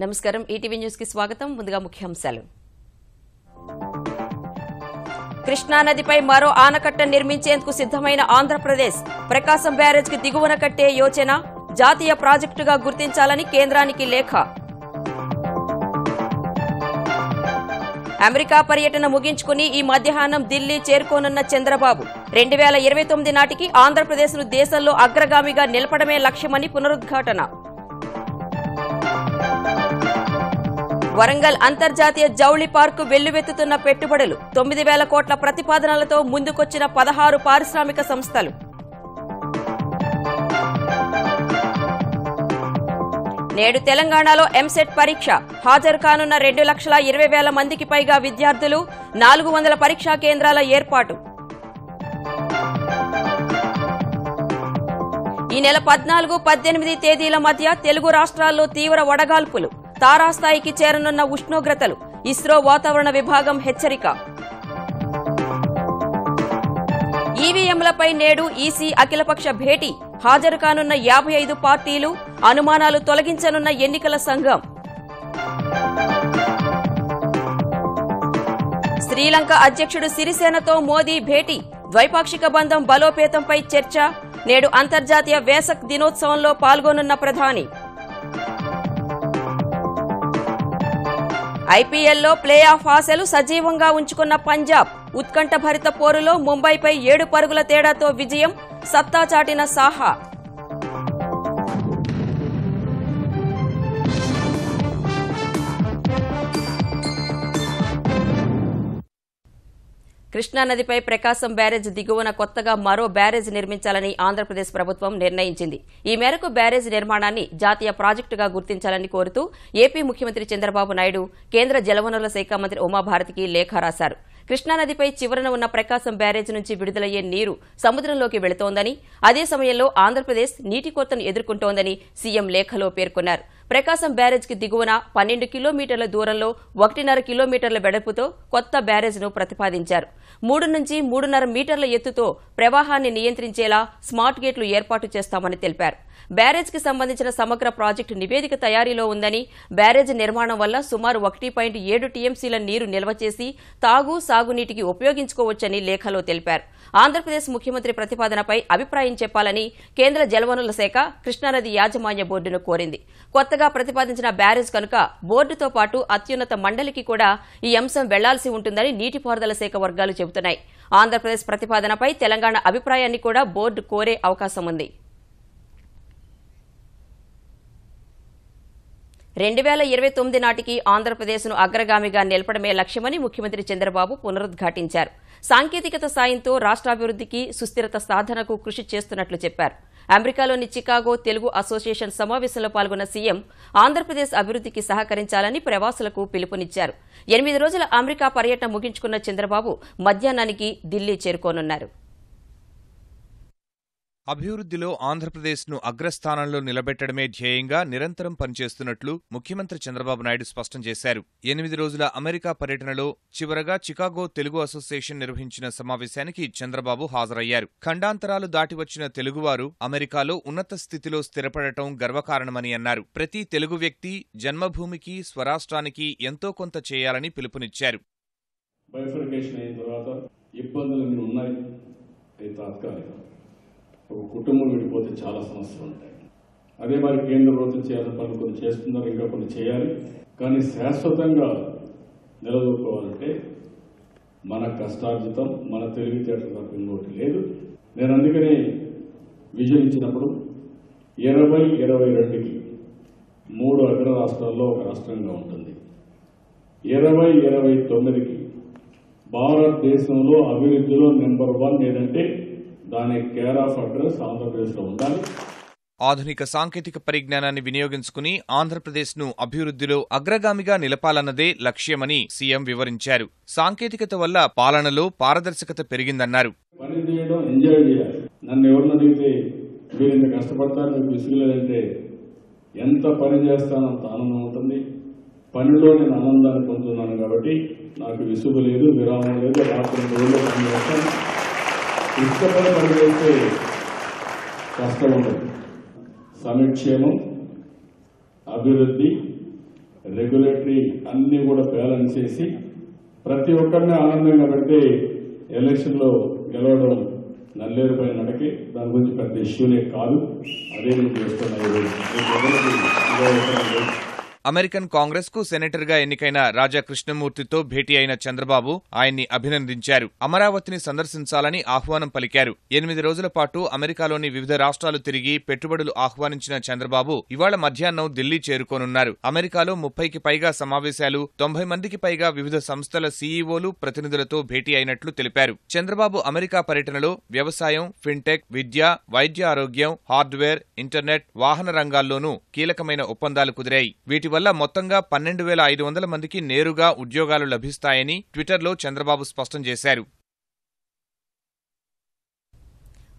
నమస్కారం ETV news కి స్వాగతం ముందుగా ముఖ్యాంశాలు కృష్ణా నదిపై మరో ఆనకట్ట నిర్మించేందుకు సిద్ధమైన ఆంధ్రప్రదేశ్ ప్రకాశం బ్యారేజ్ కి దిగువన కట్టే యోచన జాతీయ ప్రాజెక్టుగా గుర్తించాలని కేంద్రానికి లేఖ అమెరికా పర్యటన ముగించుకుని ఈ మధ్యాహ్నం ఢిల్లీ చేరుకోనున్న చంద్రబాబు 2029 నాటికి ఆంధ్రప్రదేశ్ను దేశంలో అగ్రగామిగా నిలపడమే లక్ష్యమని పునరుద్ఘాటన వరంగల్ అంతర్జాతీయ జౌళి పార్కు వెల్లువెత్తుతున్న పెట్టుబడులు 9,000 కోట్ల ప్రతిపాదనలతో ముందుకొచ్చిన 16 పారిశ్రామిక సంస్థలు నేడు తెలంగాణలో ఎంసెట్ పరీక్ష హాజరు కానున్న 2,20,000 మందికి పైగా విద్యార్థులు 400 పరీక్షా కేంద్రాల ఏర్పాటు ఈ నెల 14, 18 తేదీల మధ్య తెలుగు రాష్ట్రాల్లో తీవ్ర వడగాల్పులు తారాస్థాయికి చేరనున్న ఉష్ణోగ్రతలు ఇస్రో వాతావరణ విభాగం హెచ్చరిక ఈవీఎంలపై నేడు ఈసీ అఖిలపక్ష భేటీ హాజరు కానున్న 55 పార్టీలు అనుమానాలు తొలగించనున్న ఎన్నికల సంఘం శ్రీలంక అధ్యక్షుడు సిరిసేనతో మోదీ భేటీ ద్వైపాక్షిక బంధం బలోపేతంపై చర్చ నేడు అంతర్జాతీయ వేసక్ దినోత్సవంలో పాల్గొనున్న ప్రధాని ఐపీఎల్లో ప్లే ఆఫ్ ఆశలు సజీవంగా ఉంచుకున్న పంజాబ్ ఉత్కంఠభరిత పోరులో ముంబైపై 7 పరుగుల తేడాతో విజయం సత్తా చాటిన సాహా కృష్ణానదిపై ప్రకాశం బ్యారేజ్ దిగువన కొత్తగా మరో బ్యారేజ్ నిర్మించాలని ఆంధ్రప్రదేశ్ ప్రభుత్వం నిర్ణయించింది. ఈ మేరకు బ్యారేజ్ నిర్మాణాన్ని జాతీయ ప్రాజెక్టుగా గుర్తించాలని కోరుతూ ఏపీ ముఖ్యమంత్రి చంద్రబాబు నాయుడు కేంద్ర జలవనరుల శాఖ మంత్రి ఉమాభారతికి లేఖ రాశారు. కృష్ణానదిపై చివరన ఉన్న ప్రకాశం బ్యారేజ్ నుంచి విడుదలయ్యే నీరు సముద్రంలోకి వెళుతోందని, అదే సమయంలో ఆంధ్రప్రదేశ్ నీటి కొరతను ఎదుర్కొంటోందని సీఎం లేఖలో పేర్కొన్నారు. ప్రకాశం బ్యారేజ్ కి దిగువన 12 కిలోమీటర్ల దూరంలో 1.5 కిలోమీటర్ల వెడల్పుతో కొత్త బ్యారేజ్ను ప్రతిపాదించారు. 3 నుంచి 3.5 మీటర్ల ఎత్తుతో ప్రవాహాన్ని నియంత్రించేలా స్మార్ట్ గేట్లు ఏర్పాటు చేస్తామని తెలిపారు. బ్యారేజ్ కి సంబంధించిన సమగ్ర ప్రాజెక్టు నివేదిక తయారీలో ఉందని, బ్యారేజ్ నిర్మాణం వల్ల సుమారు 1.7 టీఎంసీల నీరు నిల్వ చేసి తాగు సాగునీటికి ఉపయోగించుకోవచ్చని లేఖలో తెలిపారు. ఆంధ్రప్రదేశ్ ముఖ్యమంత్రి ప్రతిపాదనపై అభిప్రాయం చెప్పాలని కేంద్ర జలవనరుల శాఖ కృష్ణానది యాజమాన్య బోర్డును కోరింది. కొత్తగా ప్రతిపాదించిన బ్యారేజ్ కనుక బోర్డుతో పాటు అత్యున్నత మండలికి కూడా ఈ అంశం వెళ్లాల్సి ఉంటుందని నీటిపారుదల శాఖ వర్గాలు చెబుతున్నాయి. ఆంధ్రప్రదేశ్ ప్రతిపాదనపై తెలంగాణ అభిప్రాయాన్ని కూడా బోర్డు కోరే అవకాశం ఉంది. 2029 నాటికి ఆంధ్రప్రదేశ్ను అగ్రగామిగా నిలపడమే లక్ష్యమని ముఖ్యమంత్రి చంద్రబాబు పునరుద్ఘాటించారు. సాంకేతికత సాయంతో రాష్ట్రాభివృద్ధికి సుస్థిరత సాధనకు కృషి చేస్తున్నట్లు చెప్పారు. అమెరికాలోని చికాగో తెలుగు అసోసియేషన్ సమావేశంలో పాల్గొన్న సీఎం ఆంధ్రప్రదేశ్ అభివృద్ధికి సహకరించాలని ప్రవాసులకు పిలుపునిచ్చారు. 8 రోజుల అమెరికా పర్యటన ముగించుకున్న చంద్రబాబు మధ్యాహ్నానికి ఢిల్లీ చేరుకోనున్నారు. అభివృద్ధిలో ఆంధ్రప్రదేశ్ను అగ్రస్థానంలో నిలబెట్టడమే ధ్యేయంగా నిరంతరం పనిచేస్తున్నట్లు ముఖ్యమంత్రి చంద్రబాబు నాయుడు స్పష్టం చేశారు. 8 రోజుల అమెరికా పర్యటనలో చివరగా చికాగో తెలుగు అసోసియేషన్ నిర్వహించిన సమావేశానికి చంద్రబాబు హాజరయ్యారు. ఖండాంతరాలు దాటి వచ్చిన తెలుగువారు అమెరికాలో ఉన్నత స్థితిలో స్థిరపడటం గర్వకారణమని అన్నారు. ప్రతి తెలుగు వ్యక్తి జన్మభూమికి, స్వరాష్ట్రానికి ఎంతో కొంత చేయాలని పిలుపునిచ్చారు. ఒక కుటుంబం విడిపోతే చాలా సమస్యలు ఉంటాయి. అదే మరి కేంద్ర ప్రభుత్వం చేయాలని పనులు కొన్ని చేస్తున్నారు, ఇంకా కొన్ని చేయాలి. కానీ శాశ్వతంగా నిలదొక్కుకోవాలంటే మన కష్టార్జితం, మన తెలివితేటలు తప్ప ఇంకోటి లేదు. నేను అందుకనే విజయం ఇచ్చినప్పుడు 2022కి 3 అగ్ర రాష్ట్రాల్లో ఒక రాష్ట్రంగా ఉంటుంది. 2029కి భారతదేశంలో అభివృద్ధిలో నెంబర్ 1 ఏదంటే దాని కేర్ ఆఫ్ అడ్రస్ ఆంధ్రప్రదేశ్లో ఉండాలి. ఆధునిక సాంకేతిక పరిజ్ఞానాన్ని వినియోగించుకుని ఆంధ్రప్రదేశ్ను అభివృద్ధిలో అగ్రగామిగా నిలపాలన్నదే లక్ష్యమని సీఎం వివరించారు. సాంకేతికత వల్ల పాలనలో పారదర్శకత పెరిగిందన్నారు. పని చేయడం, ఎంజాయ్ చేయాలి. నన్ను ఎవరిని అడిగితే మీరు ఇంత కష్టపడతారు, మీకు విసుగులేదంటే ఎంత పని చేస్తానో అంత ఆనందం ఉంటుంది. పనిలో నేను ఆనందాన్ని పొందుతున్నాను కాబట్టి నాకు విసుగు లేదు, విరామం లేదు. రాత్రి రోజుల్లో పని చేస్తాను. ఇష్టపడి పనిచేస్తే కష్టం ఉండదు. సంక్షేమం, అభివృద్ధి, రెగ్యులేటరీ అన్ని కూడా బ్యాలెన్స్ చేసి ప్రతి ఒక్కరిని ఆనందంగా పెడితే ఎలక్షన్లో గెలవడం నల్లేరుపై నడకే. దాని గురించి పెద్ద ఇష్యూనే కాదు. అదే నేను చేస్తున్నాను. అమెరికన్ కాంగ్రెస్ కు సెనేటర్ గా ఎన్నికైన రాజా కృష్ణమూర్తితో భేటీ అయిన చంద్రబాబు ఆయన్ని అభినందించారు. అమరావతిని సందర్శించాలని ఆహ్వానం పలికారు. 8 రోజుల పాటు అమెరికాలోని వివిధ రాష్ట్రాలు తిరిగి పెట్టుబడులు ఆహ్వానించిన చంద్రబాబు ఇవాళ మధ్యాహ్నం ఢిల్లీ చేరుకోనున్నారు. అమెరికాలో 30కి పైగా సమావేశాలు, 90 మందికి పైగా వివిధ సంస్థల సీఈఓలు, ప్రతినిధులతో భేటీ అయినట్లు తెలిపారు. చంద్రబాబు అమెరికా పర్యటనలో వ్యవసాయం, ఫిన్టెక్, విద్య, వైద్య ఆరోగ్యం, హార్డ్వేర్, ఇంటర్నెట్, వాహన రంగాల్లోనూ కీలకమైన ఒప్పందాలు కుదిరాయి. వీటి వల్ల మొత్తంగా 12,500 మందికి నేరుగా ఉద్యోగాలు లభిస్తాయని ట్విట్టర్లో చంద్రబాబు స్పష్టం చేశారు.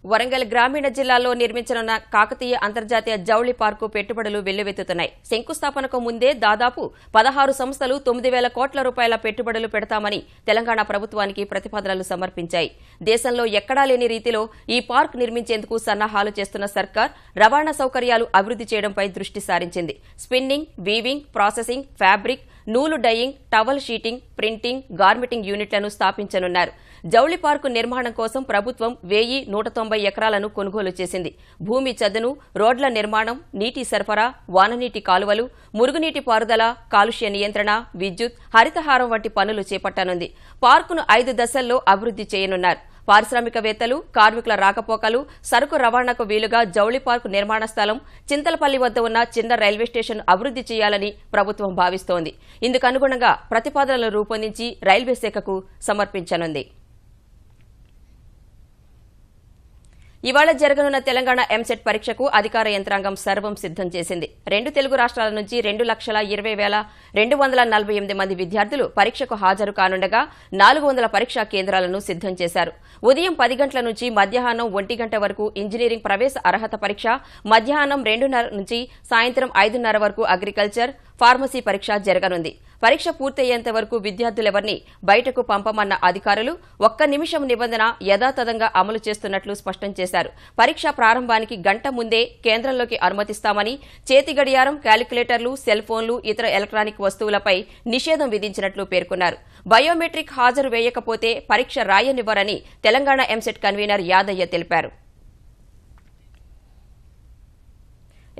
వరంగల్ గ్రామీణ జిల్లాలో నిర్మించనున్న కాకతీయ అంతర్జాతీయ జౌళి పార్కు పెట్టుబడులు వెల్లువెత్తుతున్నాయి. శంకుస్థాపనకు ముందే దాదాపు 16 సంస్థలు 9,000 కోట్ల రూపాయల పెట్టుబడులు పెడతామని తెలంగాణ ప్రభుత్వానికి ప్రతిపాదనలు సమర్పించాయి. దేశంలో ఎక్కడా లేని రీతిలో ఈ పార్క్ నిర్మించేందుకు సన్నాహాలు చేస్తున్న సర్కార్ రవాణా సౌకర్యాలు అభివృద్ది చేయడంపై దృష్టి సారించింది. స్పిన్నింగ్, వీవింగ్, ప్రాసెసింగ్, ఫ్యాబ్రిక్, నూలు డయింగ్, టవల్ షీటింగ్, ప్రింటింగ్, గార్మెంటింగ్ యూనిట్లను స్థాపించనున్నారు. జౌళి పార్కు నిర్మాణం కోసం ప్రభుత్వం 1,190 ఎకరాలను కొనుగోలు చేసింది. భూమి చదును, రోడ్ల నిర్మాణం, నీటి సరఫరా, వాననీటి కాలువలు, మురుగునీటి పారుదల, కాలుష్య నియంత్రణ, విద్యుత్, హరితహారం వంటి పనులు చేపట్టనుంది. పార్కును 5 దశల్లో అభివృద్ది చేయనున్నారు. పారిశ్రామికవేత్తలు, కార్మికుల రాకపోకలు, సరుకు రవాణాకు వీలుగా జౌళి పార్కు నిర్మాణ స్థలం చింతలపల్లి వద్ద ఉన్న చిన్న రైల్వే స్టేషన్ అభివృద్ది చేయాలని ప్రభుత్వం భావిస్తోంది. ఇందుకనుగుణంగా ప్రతిపాదనలు రూపొందించి రైల్వే శాఖకు సమర్పించనుంది. ఇవాళ జరగనున్న తెలంగాణ ఎంసెట్ పరీక్షకు అధికార యంత్రాంగం సర్వం సిద్దం చేసింది. 2 తెలుగు రాష్ట్రాల నుంచి 2,20,248 మంది విద్యార్థులు పరీక్షకు హాజరు కానుండగా 400 పరీక్షా కేంద్రాలను సిద్దం చేశారు. ఉదయం 10 గంటల నుంచి మధ్యాహ్నం 1 గంట వరకు ఇంజనీరింగ్ ప్రవేశ అర్హత పరీక్ష, మధ్యాహ్నం 2:30 నుంచి సాయంత్రం 5:30 వరకు అగ్రికల్చర్, ఫార్మసీ పరీక్ష జరగనుంది. పరీక్ష పూర్తయ్యేంత వరకు విద్యార్థులెవరిని బయటకు పంపమన్న అధికారులు 1 నిమిషం నిబంధన యథాతథంగా అమలు చేస్తున్నట్లు స్పష్టం చేశారు. పరీక్ష ప్రారంభానికి గంట ముందే కేంద్రంలోకి అనుమతిస్తామని, చేతి గడియారం, క్యాలిక్యులేటర్లు, సెల్ ఫోన్లు, ఇతర ఎలక్ట్రానిక్ వస్తువులపై నిషేధం విధించినట్లు పేర్కొన్నారు. బయోమెట్రిక్ హాజరు వేయకపోతే పరీక్ష రాయనివ్వరని తెలంగాణ ఎంసెట్ కన్వీనర్ యాదయ్య తెలిపారు.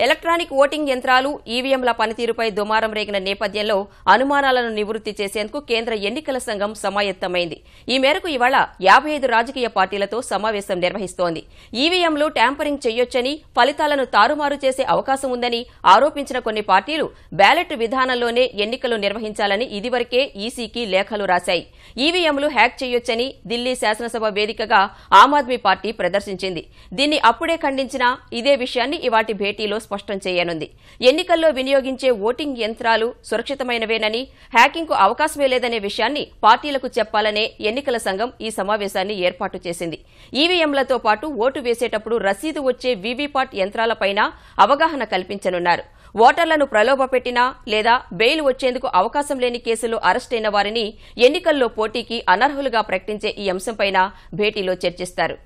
ఎలక్ట్రానిక్ ఓటింగ్ యంత్రాలు, ఈవీఎంల పనితీరుపై దుమారం రేగిన నేపథ్యంలో అనుమానాలను నివృత్తి చేసేందుకు కేంద్ర ఎన్నికల సంఘం సమాయత్తమైంది. ఈ మేరకు ఇవాళ 55 రాజకీయ పార్టీలతో సమావేశం నిర్వహిస్తోంది. ఈవీఎంలు ట్యాంపరింగ్ చేయొచ్చని, ఫలితాలను తారుమారు చేసే అవకాశం ఉందని ఆరోపించిన కొన్ని పార్టీలు బ్యాలెట్ విధానంలోనే ఎన్నికలు నిర్వహించాలని ఇదివరకే ఈసీకి లేఖలు రాశాయి. ఈవీఎంలు హ్యాక్ చేయొచ్చని ఢిల్లీ శాసనసభ వేదికగా ఆమ్ ఆద్మీ పార్టీ ప్రదర్శించింది. దీన్ని అప్పుడే ఖండించినా ఇదే విషయాన్ని ఇవాటి భేటీలో స్పష్టం చేయనుంది. ఎన్నికల్లో వినియోగించే ఓటింగ్ యంత్రాలు సురక్షితమైనవేనని, హ్యాకింగ్కు అవకాశమే లేదనే విషయాన్ని పార్టీలకు చెప్పాలనే ఎన్నికల సంఘం ఈ సమావేశాన్ని ఏర్పాటు చేసింది. ఈవీఎంలతో పాటు ఓటు వేసేటప్పుడు రసీదు వచ్చే వీవీపాట్ యంత్రాలపైన అవగాహన కల్పించనున్నారు. ఓటర్లను ప్రలోభపెట్టినా లేదా బెయిల్ వచ్చేందుకు అవకాశం లేని కేసులో అరెస్టైన వారిని ఎన్నికల్లో పోటీకి అనర్హులుగా ప్రకటించే ఈ అంశంపైన భేటీలో చర్చిస్తారు.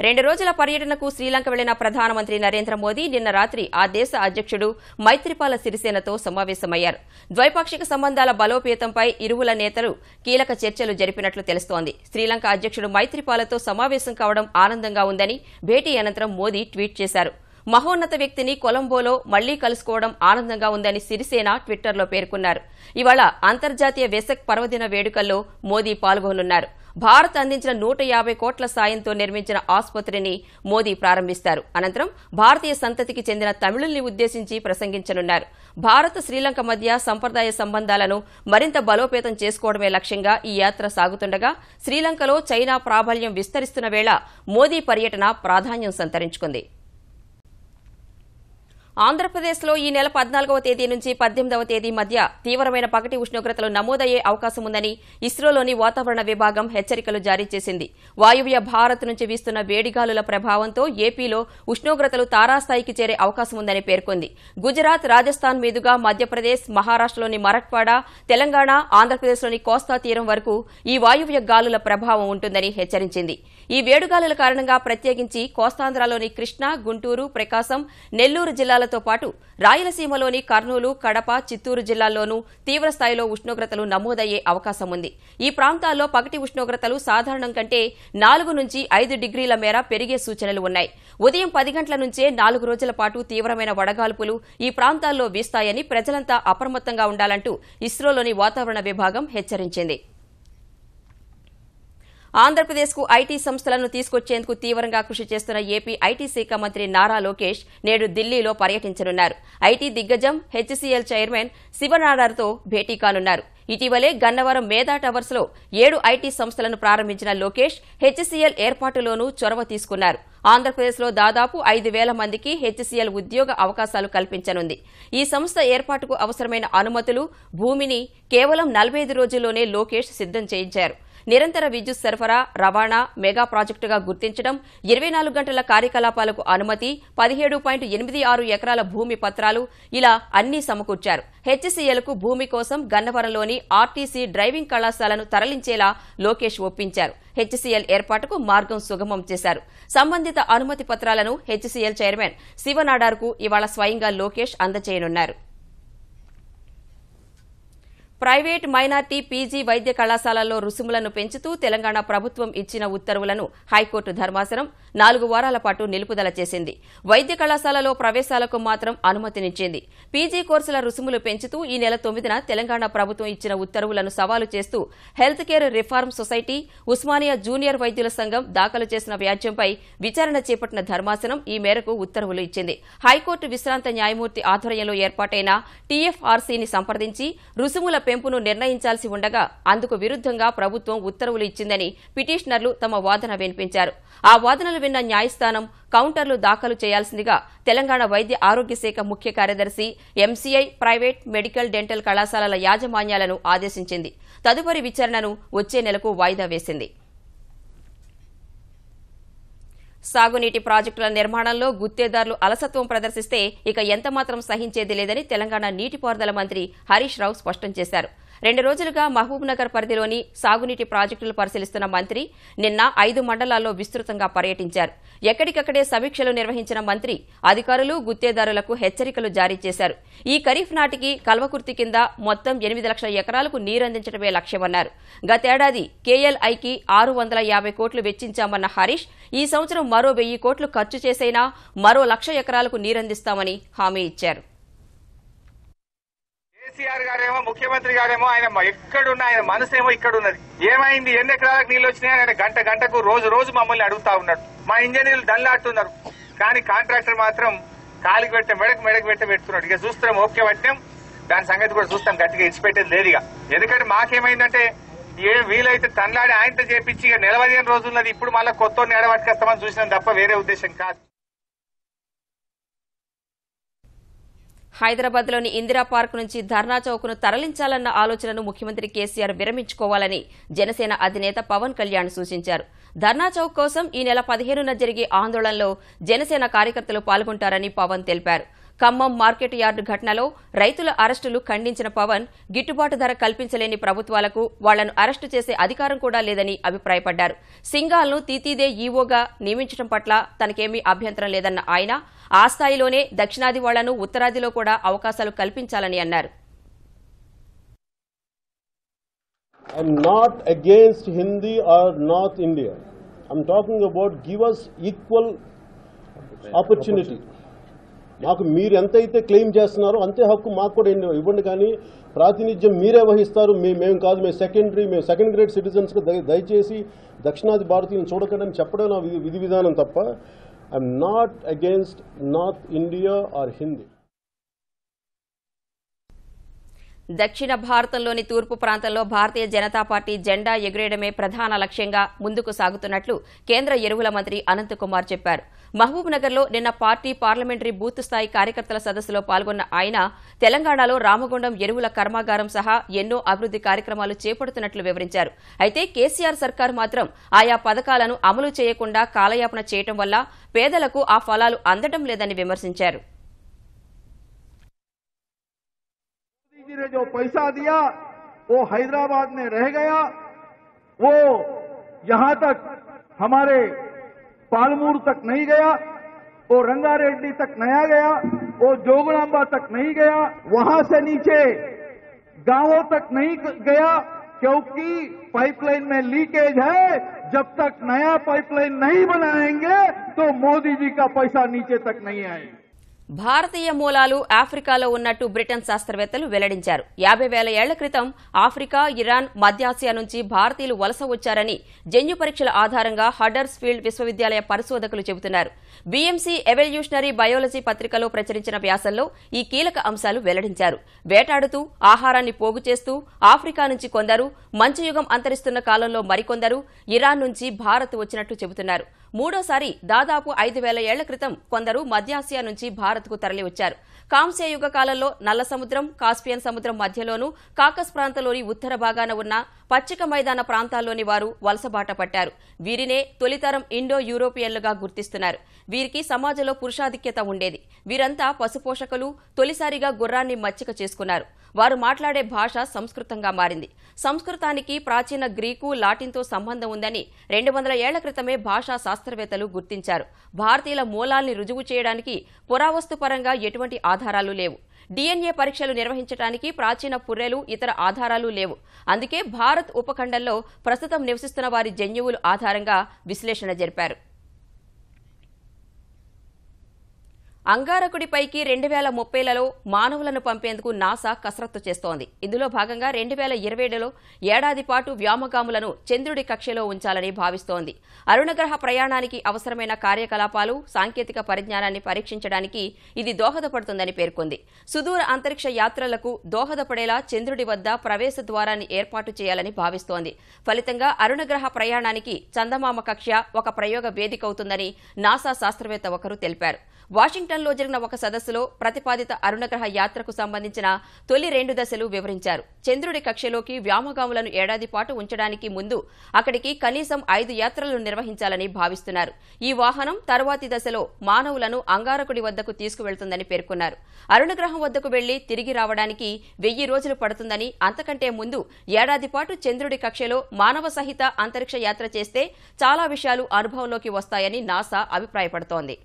2 రోజుల పర్యటనకు శ్రీలంక వెళ్లిన ప్రధానమంత్రి నరేంద్ర మోదీ నిన్న రాత్రి ఆ దేశ అధ్యక్షుడు మైత్రిపాల సిరిసేనతో సమావేశమయ్యారు. ద్వైపాక్షిక సంబంధాల బలోపేతంపై ఇరువుల నేతలు కీలక చర్చలు జరిపినట్లు తెలుస్తోంది. శ్రీలంక అధ్యక్షుడు మైత్రిపాలతో సమావేశం కావడం ఆనందంగా ఉందని భేటీ అనంతరం మోదీ ట్వీట్ చేశారు. మహోన్నత వ్యక్తిని కొలంబోలో మళ్లీ కలుసుకోవడం ఆనందంగా ఉందని సిరిసేన ట్విట్టర్లో పేర్కొన్నారు. ఇవాళ అంతర్జాతీయ వెసక్ పర్వదిన వేడుకల్లో మోదీ పాల్గొనున్నారు. భారత్ అందించిన 150 కోట్ల సాయంతో నిర్మించిన ఆసుపత్రిని మోదీ ప్రారంభిస్తారు. అనంతరం భారతీయ సంతతికి చెందిన తమిళుల్ని ఉద్దేశించి ప్రసంగించనున్నారు. భారత్ శ్రీలంక మధ్య సంప్రదాయ సంబంధాలను మరింత బలోపేతం చేసుకోవడమే లక్ష్యంగా ఈ యాత్ర సాగుతుండగా శ్రీలంకలో చైనా ప్రాబల్యం విస్తరిస్తున్న వేళ మోదీ పర్యటన ప్రాధాన్యం సంతరించుకుంది. ఆంధ్రప్రదేశ్లో ఈ నెల 14వ తేదీ నుంచి 18వ తేదీ మధ్య తీవ్రమైన పగటి ఉష్ణోగ్రతలు నమోదయ్యే అవకాశం ఉందని ఇస్రోలోని వాతావరణ విభాగం హెచ్చరికలు జారీ చేసింది. వాయువ్య భారత్ నుంచి వీస్తున్న వేడిగాలుల ప్రభావంతో ఏపీలో ఉష్ణోగ్రతలు తారాస్థాయికి చేరే అవకాశం ఉందని పేర్కొంది. గుజరాత్, రాజస్థాన్ మీదుగా మధ్యప్రదేశ్, మహారాష్టలోని మరాఠ్వాడ, తెలంగాణ, ఆంధ్రప్రదేశ్లోని కోస్తా తీరం వరకు ఈ వాయువ్య గాలుల ప్రభావం ఉంటుందని హెచ్చరించింది. ఈ వేడుగాలుల కారణంగా ప్రత్యేకించి కోస్తాంధ్రలోని కృష్ణా, గుంటూరు, ప్రకాశం, నెల్లూరు జిల్లాల జిల్లాలతో పాటు రాయలసీమలోని కర్నూలు, కడప, చిత్తూరు జిల్లాల్లోనూ తీవ్రస్థాయిలో ఉష్ణోగ్రతలు నమోదయ్యే అవకాశం ఉంది. ఈ ప్రాంతాల్లో పగటి ఉష్ణోగ్రతలు సాధారణం కంటే 4 నుంచి 5 డిగ్రీల మేర పెరిగే సూచనలు ఉన్నాయి. ఉదయం 10 గంటల నుంచే 4 రోజుల పాటు తీవ్రమైన వడగాల్పులు ఈ ప్రాంతాల్లో వీస్తాయని ప్రజలంతా అప్రమత్తంగా ఉండాలంటూ ఇస్రోలోని వాతావరణ విభాగం హెచ్చరించింది. ఆంధ్రప్రదేశ్కు ఐటీ సంస్థలను తీసుకొచ్చేందుకు తీవ్రంగా కృషి చేస్తున్న ఏపీ ఐటీ శాఖ మంత్రి నారా లోకేష్ నేడు ఢిల్లీలో పర్యటించనున్నారు. ఐటీ దిగ్గజం హెచ్సీఎల్ చైర్మన్ శివనాడార్తో భేటీ కానున్నారు. ఇటీవలే గన్నవరం మేధా టవర్స్ లో 7 ఐటీ సంస్థలను ప్రారంభించిన లోకేష్ హెచ్సీఎల్ ఏర్పాటులోనూ చొరవ తీసుకున్నారు. ఆంధ్రప్రదేశ్లో దాదాపు 5,000 మందికి హెచ్సీఎల్ ఉద్యోగ అవకాశాలు కల్పించనుంది. ఈ సంస్థ ఏర్పాటుకు అవసరమైన అనుమతులు, భూమిని కేవలం 45 రోజుల్లోనే లోకేష్ సిద్దం చేయించారు. నిరంతర విద్యుత్ సరఫరా, రవాణా, మెగా ప్రాజెక్టుగా గుర్తించడం, 24 గంటల కార్యకలాపాలకు అనుమతి, 17.86 ఎకరాల భూమి పత్రాలు ఇలా అన్నీ సమకూర్చారు. హెచ్సీఎల్కు భూమి కోసం గన్నవరంలోని ఆర్టీసీ డ్రైవింగ్ కళాశాలను తరలించేలా లోకేష్ ఒప్పించారు. హెచ్సీఎల్ ఏర్పాటుకు మార్గం సుగమం చేశారు. సంబంధిత అనుమతి పత్రాలను హెచ్సీఎల్ చైర్మన్ శివనాడార్కు ఇవాళ స్వయంగా లోకేష్ అందజేయనున్నారు. ప్రైవేట్, మైనార్టీ, పీజీ వైద్య కళాశాలల్లో రుసుములను పెంచుతూ తెలంగాణ ప్రభుత్వం ఇచ్చిన ఉత్తర్వులను హైకోర్టు ధర్మాసనం 4 వారాల పాటు నిలుపుదల చేసింది. వైద్య కళాశాలలో ప్రవేశాలకు మాత్రం అనుమతినిచ్చింది. పీజీ కోర్సుల రుసుములు పెంచుతూ ఈ నెల 9న తెలంగాణ ప్రభుత్వం ఇచ్చిన ఉత్తర్వులను సవాలు చేస్తూ health care reform society, Osmania junior వైద్యుల సంఘం దాఖలు చేసిన వ్యాజ్యంపై విచారణ చేపట్టిన ధర్మాసనం ఈ మేరకు ఉత్తర్వులు ఇచ్చింది. హైకోర్టు విశ్రాంత న్యాయమూర్తి ఆధ్వర్యంలో ఏర్పాటైన టీఎఫ్ఆర్సీని సంప్రదించి రుసుముల పెంపును నిర్ణయించాల్సి ఉండగా అందుకు విరుద్దంగా ప్రభుత్వం ఉత్తర్వులు ఇచ్చిందని పిటిషనర్లు తమ వాదన వినిపించారు. ఆ వాదనలు విన్న న్యాయస్థానం కౌంటర్లు దాఖలు చేయాల్సిందిగా తెలంగాణ వైద్య ఆరోగ్య శాఖ ముఖ్య కార్యదర్శి, ఎంసీఐ, ప్రైవేట్, మెడికల్, డెంటల్ కళాశాలల యాజమాన్యాలను ఆదేశించింది. తదుపరి విచారణను వచ్చే నెలకు వాయిదా వేసింది. సాగునీటి ప్రాజెక్టుల నిర్మాణంలో గుత్తేదారులు అలసత్వం ప్రదర్శిస్తే ఇక ఎంతమాత్రం సహించేది లేదని తెలంగాణ నీటిపారుదల మంత్రి హరీష్ రావు స్పష్టం చేశారు. 2 రోజులుగా మహబూబ్నగర్ పరిధిలోని సాగునీటి ప్రాజెక్టులు పరిశీలిస్తున్న మంత్రి నిన్న 5 మండలాల్లో విస్తృతంగా పర్యటించారు. ఎక్కడికక్కడే సమీక్షలు నిర్వహించిన మంత్రి అధికారులు, గుత్తేదారులకు హెచ్చరికలు జారీ చేశారు. ఈ ఖరీఫ్ నాటికి కల్వకుర్తి కింద మొత్తం 8 లక్షల ఎకరాలకు నీరందించడమే లక్ష్యమన్నారు. గతేడాది కేఎల్ఐకి 650 కోట్లు వెచ్చించామన్న హరీష్ ఈ సంవత్సరం మరో 1000 కోట్లు ఖర్చు చేసైనా మరో 1,00,000 ఎకరాలకు నీరందిస్తామని హామీ ఇచ్చారు. కేసీఆర్ గారేమో, ముఖ్యమంత్రి గారేమో ఆయన ఎక్కడున్నా ఆయన మనసేమో ఇక్కడున్నది. ఏమైంది, ఎన్ని ఎకరాలకు నీళ్లు వచ్చినాయని ఆయన గంటకు రోజు మమ్మల్ని అడుగుతా ఉన్నాడు. మా ఇంజనీర్లు దల్లాడుతున్నారు, కానీ కాంట్రాక్టర్ మాత్రం కాలికి పెట్టే మెడకు పెడుతున్నాడు. ఇక చూస్తాం, ఓకే పట్టాం, దాని సంగతి కూడా చూస్తాం, గట్టిగా ఇచ్చిపెట్టేది లేదు. ఇక ఎందుకంటే మాకేమైందంటే వీలైతే తనలాడి ఆయనతో చేపించి ఇక 15 రోజున్నది, ఇప్పుడు మళ్ళీ కొత్త ఎడబట్టుకొస్తామని చూసినాం తప్ప వేరే ఉద్దేశం కాదు. హైదరాబాద్లోని ఇందిరా పార్క్ నుంచి ధర్నా చౌక్ను తరలించాలన్న ఆలోచనను ముఖ్యమంత్రి కేసీఆర్ విరమించుకోవాలని జనసేన అధినేత పవన్ కళ్యాణ్ సూచించారు. ధర్నా చౌక్ కోసం ఈ నెల 15న జరిగే ఆందోళనలో జనసేన కార్యకర్తలు పాల్గొంటారని పవన్ తెలిపారు. ఖమ్మం మార్కెట్ యార్డు ఘటనలో రైతుల అరెస్టులు ఖండించిన పవన్ గిట్టుబాటు ధర కల్పించలేని ప్రభుత్వాలకు వాళ్లను అరెస్టు చేసే అధికారం కూడా లేదని అభిప్రాయపడ్డారు. సింఘాల్ను తీతీదే ఈవోగా నియమించడం పట్ల తనకేమీ అభ్యంతరం లేదన్న ఆయన ఆ స్థాయిలోనే దక్షిణాది వాళ్లను ఉత్తరాదిలో కూడా అవకాశాలు కల్పించాలని అన్నారు. I'm not against Hindi or North India. I'm talking about give us equal opportunity. మాకు మీరు ఎంతైతే క్లెయిమ్ చేస్తున్నారో అంతే హక్కు మాకు కూడా ఇవ్వండి, కానీ ప్రాతినిధ్యం మీరే వహిస్తారు, మేము కాదు, మేము సెకండ్ గ్రేడ్ సిటిజన్స్గా దయచేసి దక్షిణాది భారతీయులను చూడకండి అని చెప్పడం నా విధి విధానం తప్ప I'm not against North India or Hindi. దక్షిణ భారతంలోని తూర్పు ప్రాంతంలో భారతీయ జనతా పార్టీ జెండా ఎగురేయడమే ప్రధాన లక్ష్యంగా ముందుకు సాగుతున్నట్లు కేంద్ర ఎరువుల మంత్రి అనంతకుమార్ చెప్పారు. మహబూబ్నగర్లో నిన్న పార్టీ పార్లమెంటరీ బూత్ స్థాయి కార్యకర్తల సదస్సులో పాల్గొన్న ఆయన తెలంగాణలో రామగుండం ఎరువుల కర్మాగారం సహా ఎన్నో అభివృద్ది కార్యక్రమాలు చేపడుతున్నట్లు వివరించారు. అయితే కేసీఆర్ సర్కార్ మాత్రం ఆయా పథకాలను అమలు చేయకుండా కాలయాపన చేయడం వల్ల పేదలకు ఆ ఫలాలు అందడం లేదని విమర్శించారు. ने जो पैसा दिया वो हैदराबाद में रह गया, वो यहां तक हमारे पालमूर तक नहीं गया, वो रंगारेड्डी तक नया गया। वो जोगलांबा तक नहीं गया, वहां से नीचे गांवों तक नहीं गया, क्योंकि पाइपलाइन में लीकेज है। जब तक नया पाइपलाइन नहीं बनाएंगे तो मोदी जी का पैसा नीचे तक नहीं आएगा। భారతీయ మూలాలు ఆఫ్రికాలో ఉన్నట్టు బ్రిటన్ శాస్త్రవేత్తలు వెల్లడించారు. 50,000 ఏళ్ల క్రితం ఆఫ్రికా, ఇరాన్, మధ్యాసియా నుంచి భారతీయులు వలస వచ్చారని జన్యు పరీక్షల ఆధారంగా హడర్స్ ఫీల్డ్ విశ్వవిద్యాలయ పరిశోధకులు చెబుతున్నారు. బీఎంసీ ఎవల్యూషనరీ బయాలజీ పత్రికలో ప్రచురించిన వ్యాసంలో ఈ కీలక అంశాలు వెల్లడించారు. వేటాడుతూ ఆహారాన్ని పోగు చేస్తూ ఆఫ్రికా నుంచి కొందరు, మంచుయుగం అంతరిస్తున్న కాలంలో మరికొందరు, ఇరాన్ నుంచి భారత్ వచ్చినట్టు చెబుతున్నారు. మూడోసారి దాదాపు 5,000 ఏళ్ల క్రితం కొందరు మధ్యాసియా నుంచి భారత్కు తరలివచ్చారు. కాంస్యయుగ కాలంలో నల్ల సముద్రం, కాస్పియన్ సముద్రం మధ్యలోనూ కాకస్ ప్రాంతంలోని ఉత్తర భాగాన ఉన్న పచ్చిక మైదాన ప్రాంతాల్లోని వారు వలసబాట పట్టారు. వీరినే తొలితరం ఇండో యూరోపియన్లుగా గుర్తిస్తున్నారు. వీరికి సమాజంలో పురుషాధిక్యత ఉండేది. వీరంతా పశుపోషకులు, తొలిసారిగా గుర్రాన్ని మచ్చిక చేసుకున్నారు. వారు మాట్లాడే భాష సంస్కృతంగా మారింది. సంస్కృతానికి ప్రాచీన గ్రీకు, లాటిన్తో సంబంధం ఉందని 200 ఏళ్ల క్రితమే భాషా శాస్త్రవేత్తలు గుర్తించారు. భారతీయుల మూలాల్ని రుజువు చేయడానికి పురావస్తుపరంగా ఎటువంటి ఆధారాలు లేవు. DNA పరీక్షలు నిర్వహించడానికి ప్రాచీన పుర్రెలు, ఇతర ఆధారాలు లేవు. అందుకే భారత్ ఉపఖండంలో ప్రస్తుతం నివసిస్తున్న వారి జన్యువుల ఆధారంగా విశ్లేషణ జరిపారు. అంగారకుడిపైకి 2030లలో మానవులను పంపేందుకు నాసా కసరత్తు చేస్తోంది. ఇందులో భాగంగా 2027లో ఏడాది పాటు వ్యోమగాములను చంద్రుడి కక్షలో ఉంచాలని భావిస్తోంది. అరుణగ్రహ ప్రయాణానికి అవసరమైన కార్యకలాపాలు, సాంకేతిక పరిజ్ఞానాన్ని పరీక్షించడానికి ఇది దోహదపడుతుందని పేర్కొంది. సుదూర అంతరిక్ష యాత్రలకు దోహదపడేలా చంద్రుడి వద్ద ప్రవేశ ద్వారాన్ని ఏర్పాటు చేయాలని భావిస్తోంది. ఫలితంగా అరుణగ్రహ ప్రయాణానికి చందమామ కక్ష ఒక ప్రయోగ వేదిక అవుతుందని నాసా శాస్త్రవేత్త ఒకరు తెలిపారు. వాషింగ్టన్లో జరిగిన ఒక సదస్సులో ప్రతిపాదిత అరుణగ్రహ యాత్రకు సంబంధించిన తొలి 2 దశలు వివరించారు. చంద్రుడి కక్షలోకి వ్యోమగాములను ఏడాది పాటు ఉంచడానికి ముందు అక్కడికి కనీసం 5 యాత్రలు నిర్వహించాలని భావిస్తున్నారు. ఈ వాహనం తరువాతి దశలో మానవులను అంగారకుడి వద్దకు తీసుకువెళ్తుందని పేర్కొన్నారు. అరుణగ్రహం వద్దకు వెళ్లి తిరిగి రావడానికి 1000 రోజులు పడుతుందని, అంతకంటే ముందు ఏడాది పాటు చంద్రుడి కక్షలో మానవ సహిత అంతరిక్ష యాత్ర చేస్తే చాలా విషయాలు అనుభవంలోకి వస్తాయని నాసా అభిప్రాయపడుతోంది.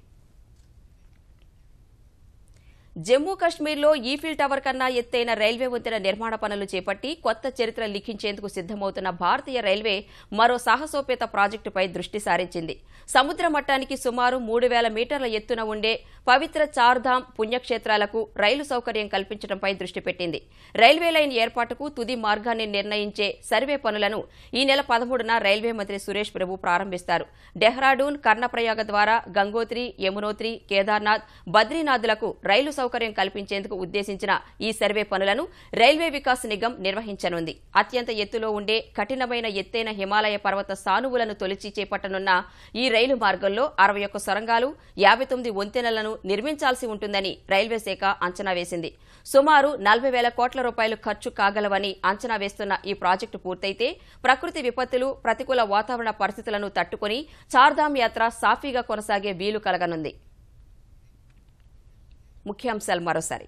జమ్మూ కశ్మీర్లో ఈఫిల్ టవర్ కన్నా ఎత్తైన రైల్వే వంతెన నిర్మాణ పనులు చేపట్టి కొత్త చరిత్ర లిఖించేందుకు సిద్దమవుతున్న భారతీయ రైల్వే మరో సాహసోపేత ప్రాజెక్టుపై దృష్టి సారించింది. సముద్ర మట్టానికి సుమారు 3,000 మీటర్ల ఎత్తున ఉండే పవిత్ర చార్ధామ్ పుణ్యక్షేత్రాలకు రైలు సౌకర్యం కల్పించడంపై దృష్టి పెట్టింది. రైల్వే లైన్ ఏర్పాటుకు తుది మార్గాన్ని నిర్ణయించే సర్వే పనులను ఈ నెల 13న రైల్వే మంత్రి సురేష్ ప్రభు ప్రారంభిస్తారు. డెహ్రాడూన్, కర్ణప్రయాగ ద్వారా గంగోత్రి, యమునోత్రి, కేదార్నాథ్, బద్రీనాథ్లకు రైలు సౌకర్యం కల్పించేందుకు ఉద్దేశించిన ఈ సర్వే పనులను రైల్వే వికాస్ నిగమ్ నిర్వహించనుంది. అత్యంత ఎత్తులో ఉండే కఠినమైన ఎత్తైన హిమాలయ పర్వత సానువులను తొలిచి చేపట్టనున్న ఈ రైలు మార్గంలో 61 సొరంగాలు, 59 వంతెనలను నిర్మించాల్సి ఉంటుందని రైల్వే శాఖ అంచనా వేసింది. సుమారు 40,000 కోట్ల రూపాయలు ఖర్చు కాగలవని అంచనా వేస్తున్న ఈ ప్రాజెక్టు పూర్తయితే ప్రకృతి విపత్తులు, ప్రతికూల వాతావరణ పరిస్థితులను తట్టుకుని చార్ధామ్ యాత్ర సాఫీగా కొనసాగే వీలు కలగనుంది. ముఖ్యాంశాలు మరోసారి.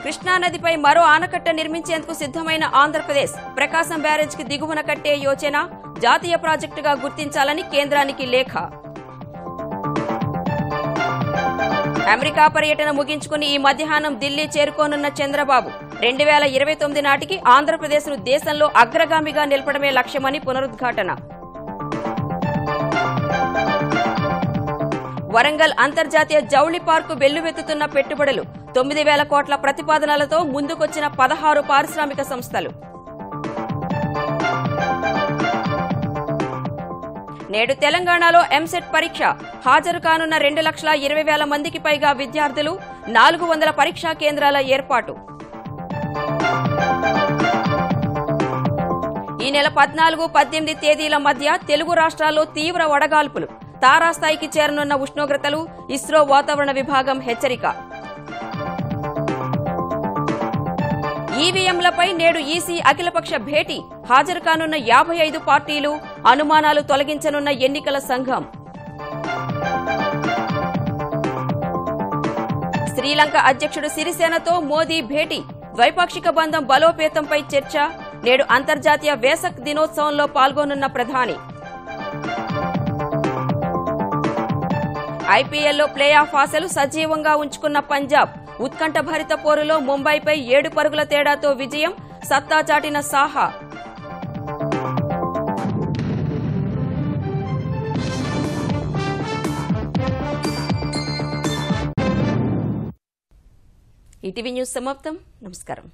కృష్ణానదిపై మరో ఆనకట్ట నిర్మించేందుకు సిద్దమైన ఆంధ్రప్రదేశ్. ప్రకాశం బ్యారేజ్కి దిగువన కట్టే యోచన జాతీయ ప్రాజెక్టుగా గుర్తించాలని కేంద్రానికి లేఖ. అమెరికా పర్యటన ముగించుకుని ఈ మధ్యాహ్నం ఢిల్లీ చేరుకోనున్న చంద్రబాబు 2029 నాటికి ఆంధ్రప్రదేశ్ను దేశంలో అగ్రగామిగా నిలపడమే లక్ష్యమని పునరుద్ఘాటన. వరంగల్ అంతర్జాతీయ జౌళి పార్కు వెల్లువెత్తుతున్న పెట్టుబడులు. 9,000 కోట్ల ప్రతిపాదనలతో ముందుకొచ్చిన 16 పారిశ్రామిక సంస్థలు. నేడు తెలంగాణలో ఎంసెట్ పరీక్ష. హాజరు కానున్న 2,20,000 మందికి పైగా విద్యార్థులు. 400 పరీక్షా కేంద్రాల ఏర్పాటు. ఈ నెల 14, 18 తేదీల మధ్య తెలుగు రాష్ట్రాల్లో తీవ్ర వడగాల్పులు. తారాస్థాయికి చేరనున్న ఉష్ణోగ్రతలు. ఇస్రో వాతావరణ విభాగం హెచ్చరిక. ఈవీఎంలపై నేడు ఈసీ అఖిలపక్ష భేటీ. హాజరు కానున్న 55 పార్టీలు. అనుమానాలు తొలగించనున్న ఎన్నికల సంఘం. శ్రీలంక అధ్యక్షుడు సిరిసేనతో మోదీ భేటీ. ద్వైపాక్షిక బంధం బలోపేతంపై చర్చ. నేడు అంతర్జాతీయ వేసక్ దినోత్సవంలో పాల్గొనున్న ప్రధాని. ఐపీఎల్లో ప్లే ఆఫ్ ఆశలు సజీవంగా ఉంచుకున్న పంజాబ్ ఉత్కంఠభరిత పోరులో ముంబైపై 7 పరుగుల తేడాతో విజయం, సత్తా చాటిన సాహా. ఈటీవీ న్యూస్ సమాప్తం. నమస్కారం.